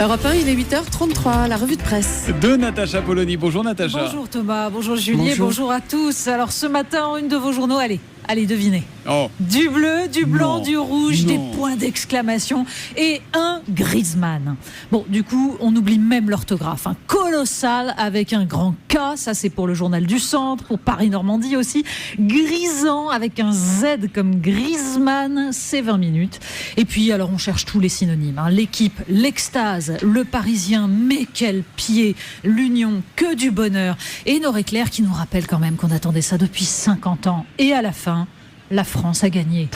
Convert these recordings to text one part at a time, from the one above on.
Europe 1, il est 8h33, la revue de presse. De Natacha Polony. Bonjour Natacha. Bonjour Thomas, bonjour Julie, bonjour à tous. Alors ce matin, une de vos journaux, allez, devinez. Oh. Du bleu, du blanc, du rouge, Non. des points d'exclamation et un Griezmann. Bon, du coup, on oublie même l'orthographe. Colossal avec un grand K, ça c'est pour le journal du Centre, pour Paris-Normandie aussi. Grisant avec un Z comme Griezmann, c'est 20 minutes. Et puis, alors on cherche tous les synonymes. L'équipe, l'extase, le Parisien, mais quel pied, l'Union, que du bonheur. Et Noré Claire qui nous rappelle quand même qu'on attendait ça depuis 50 ans. Et à la fin, la France a gagné.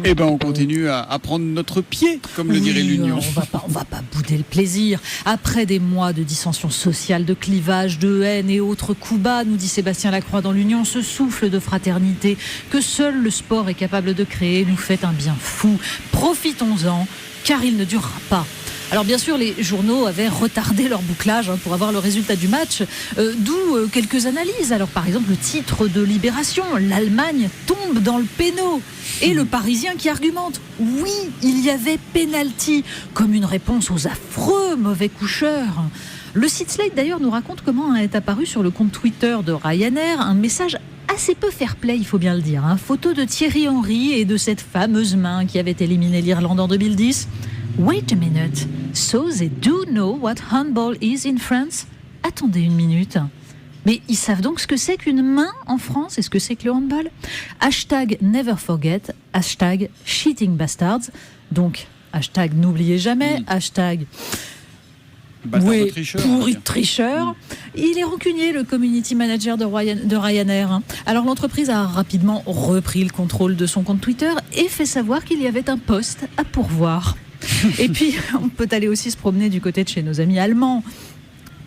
Eh ben, on continue à prendre notre pied, comme le dirait l'Union. On va pas bouder le plaisir. Après des mois de dissensions sociales, de clivages, de haine et autres coups bas, nous dit Sébastien Lacroix dans l'Union, ce souffle de fraternité que seul le sport est capable de créer nous fait un bien fou. Profitons-en, car il ne durera pas. Alors bien sûr, les journaux avaient retardé leur bouclage pour avoir le résultat du match, d'où quelques analyses. Alors par exemple, le titre de Libération, l'Allemagne tombe dans le péno. Et le Parisien qui argumente, oui, il y avait pénalty, comme une réponse aux affreux mauvais coucheurs. Le site Slate d'ailleurs nous raconte comment est apparu sur le compte Twitter de Ryanair un message assez peu fair-play, il faut bien le dire. Photo de Thierry Henry et de cette fameuse main qui avait éliminé l'Irlande en 2010. Wait a minute, so they do know what handball is in France? Attendez une minute. Mais ils savent donc ce que c'est qu'une main en France et ce que c'est que le handball? Hashtag never forget, hashtag cheating bastards. Donc, hashtag n'oubliez jamais, hashtag pourri tricheur. Il est rancunier, le community manager de Ryanair. Alors l'entreprise a rapidement repris le contrôle de son compte Twitter et fait savoir qu'il y avait un poste à pourvoir. Et puis, on peut aller aussi se promener du côté de chez nos amis allemands.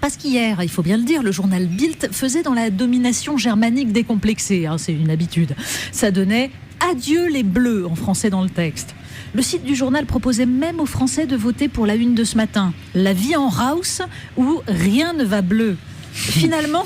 Parce qu'hier, il faut bien le dire, le journal Bild faisait dans la domination germanique décomplexée. C'est une habitude. Ça donnait « Adieu les Bleus » en français dans le texte. Le site du journal proposait même aux Français de voter pour la une de ce matin. La vie en Raus ou rien ne va bleu. Finalement,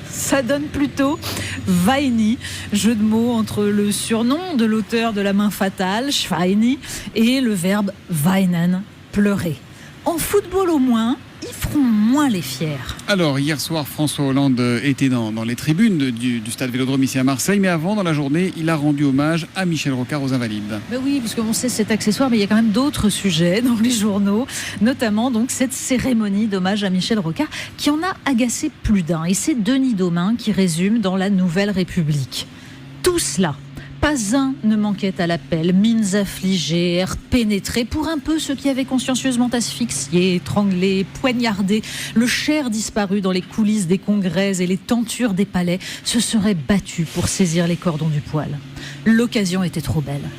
ça donne plutôt Weini, jeu de mots entre le surnom de l'auteur de La main fatale, Schweini, et le verbe weinen, pleurer. En football au moins, ils feront moins les fiers. Alors, hier soir, François Hollande était dans les tribunes du stade Vélodrome ici à Marseille, mais avant, dans la journée, il a rendu hommage à Michel Rocard aux Invalides. Ben oui, parce qu'on sait cet accessoire, mais il y a quand même d'autres sujets dans les journaux, notamment donc cette cérémonie d'hommage à Michel Rocard qui en a agacé plus d'un. Et c'est Denis Daumin qui résume dans La Nouvelle République. Tout cela, pas un ne manquait à l'appel, mines affligées, airs pénétrés, pour un peu ceux qui avaient consciencieusement asphyxié, étranglé, poignardé, le cher disparu dans les coulisses des congrès et les tentures des palais, se seraient battus pour saisir les cordons du poil. L'occasion était trop belle.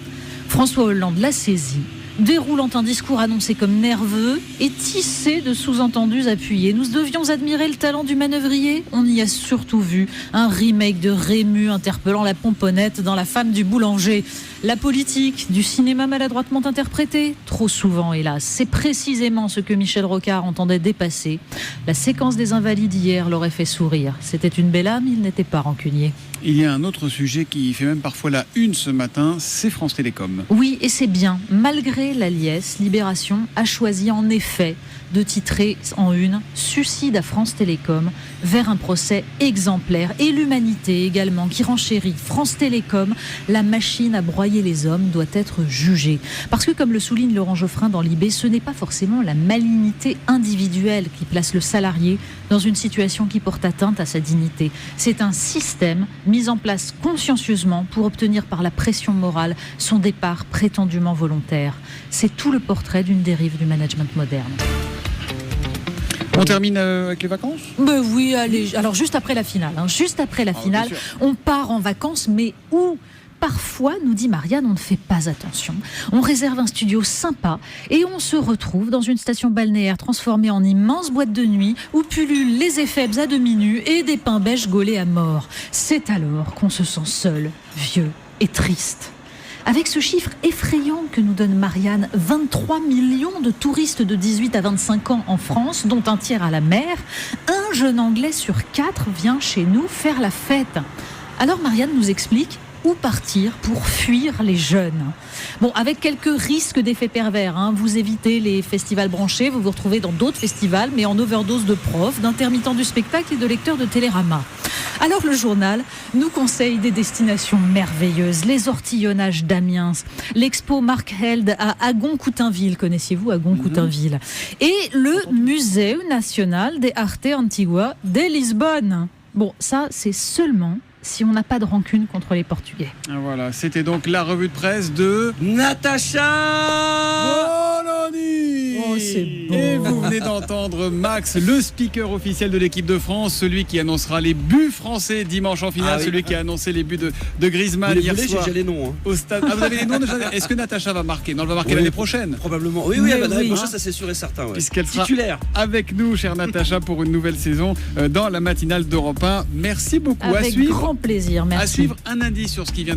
François Hollande l'a saisie, déroulant un discours annoncé comme nerveux et tissé de sous-entendus appuyés. Nous devions admirer le talent du manœuvrier. On y a surtout vu un remake de Rému interpellant la pomponnette dans La femme du boulanger. La politique du cinéma maladroitement interprété, trop souvent hélas. C'est précisément ce que Michel Rocard entendait dépasser. La séquence des Invalides hier l'aurait fait sourire. C'était une belle âme, il n'était pas rancunier. Il y a un autre sujet qui fait même parfois la une ce matin, c'est France Télécom. Oui, et c'est bien. Malgré la liesse, Libération a choisi en effet de titrer en une « Suicide à France Télécom » vers un procès exemplaire. Et l'humanité également qui renchérit. France Télécom, la machine à broyer les hommes, doit être jugée. Parce que comme le souligne Laurent Geoffrin dans Libé, ce n'est pas forcément la malignité individuelle qui place le salarié dans une situation qui porte atteinte à sa dignité. C'est un système mis en place consciencieusement pour obtenir par la pression morale son départ prétendument volontaire. C'est tout le portrait d'une dérive du management moderne. On termine avec les vacances ? Ben oui, allez. Alors juste après la finale, juste après la finale, on part en vacances, mais où ? Parfois, nous dit Marianne, on ne fait pas attention. On réserve un studio sympa et on se retrouve dans une station balnéaire transformée en immense boîte de nuit où pullulent les éphèbes à demi nus et des pains bêches gaulés à mort. C'est alors qu'on se sent seul, vieux et triste. Avec ce chiffre effrayant que nous donne Marianne, 23 millions de touristes de 18 à 25 ans en France, dont un tiers à la mer, un jeune Anglais sur 4 vient chez nous faire la fête. Alors Marianne nous explique ou partir pour fuir les jeunes. Bon, avec quelques risques d'effets pervers, hein. Vous évitez les festivals branchés, vous vous retrouvez dans d'autres festivals, mais en overdose de profs, d'intermittents du spectacle et de lecteurs de Télérama. Alors le journal nous conseille des destinations merveilleuses, les ortillonnages d'Amiens, l'expo Marc Held à Agon-Coutainville, connaissiez-vous Agon-Coutainville, et le Musée national des Arte Antigua de Lisbonne. Bon, ça c'est seulement si on n'a pas de rancune contre les Portugais. Voilà, c'était donc la revue de presse de Natacha Polony. Oh, c'est beau. Et vous venez d'entendre Max, le speaker officiel de l'équipe de France, celui qui annoncera les buts français dimanche en finale, celui qui a annoncé les buts de Griezmann hier soir. J'ai les noms. Hein. Au stade. Ah, vous avez les noms déjà. Est-ce que Natacha va marquer? Non, elle va marquer l'année prochaine. Probablement. Oui, l'année prochaine, ça c'est sûr et certain. Ouais. Puisqu'elle sera titulaire avec nous, chère Natacha, pour une nouvelle saison dans la matinale d'Europe 1. Merci beaucoup. Avec grand plaisir, merci. À suivre un indice sur ce qui vient